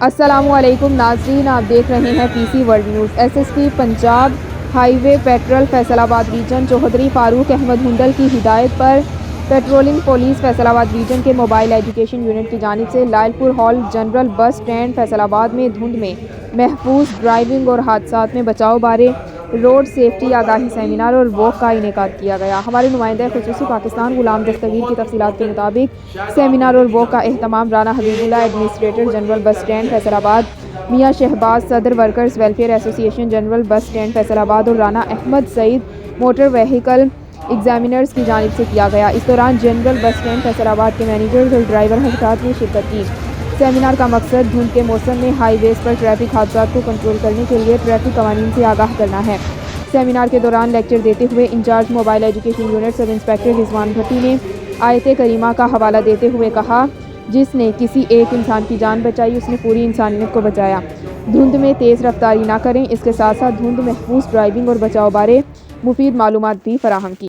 السلام علیکم ناظرین، آپ دیکھ رہے ہیں P C world news. S S P Punjab highway petrol Faisalabad region Chaudhry Farooq Ahmed Hundal کی ہدایت پر پیٹرولنگ پولیس فیصل آباد ریجن کے موبائل ایجوکیشن یونٹ کی جانب سے لائل پور hall general bus stand Faisal آباد میں دھند میں محفوظ ڈرائیونگ اور حادثات میں بچاؤ بارے روڈ سیفٹی آگاہی سیمینار اور واک کا انعقاد کیا گیا۔ ہمارے نمائندہ خصوصی پاکستان غلام دستگیر کی تفصیلات کے مطابق سیمینار اور واک کا اہتمام Rana Habib Ullah administrator general bus stand Faisalabad, Mian Shahbaz صدر ورکرز ویلفیئر ایسوسی ایشن جنرل بس اسٹینڈ فیصل آباد اور رانا احمد سعید موٹر وہیکل ایگزامینرز کی جانب سے کیا گیا۔ اس دوران جنرل بس اسٹینڈ فیصل آباد کے مینیجرز اور ڈرائیور حضرات نے شرکت کی۔ سیمینار کا مقصد دھند کے موسم میں ہائی ویز پر ٹریفک حادثات کو کنٹرول کرنے کے لیے ٹریفک قوانین سے آگاہ کرنا ہے۔ سیمینار کے دوران لیکچر دیتے ہوئے in charge mobile education unit sub inspector Rizwan Bhatti نے آیت کریمہ کا حوالہ دیتے ہوئے کہا، جس نے کسی ایک انسان کی جان بچائی اس نے پوری انسانیت کو بچایا۔ دھند میں تیز رفتاری نہ کریں، اس کے ساتھ ساتھ دھند محفوظ ڈرائیونگ اور بچاؤ بارے مفید معلومات بھی فراہم کی۔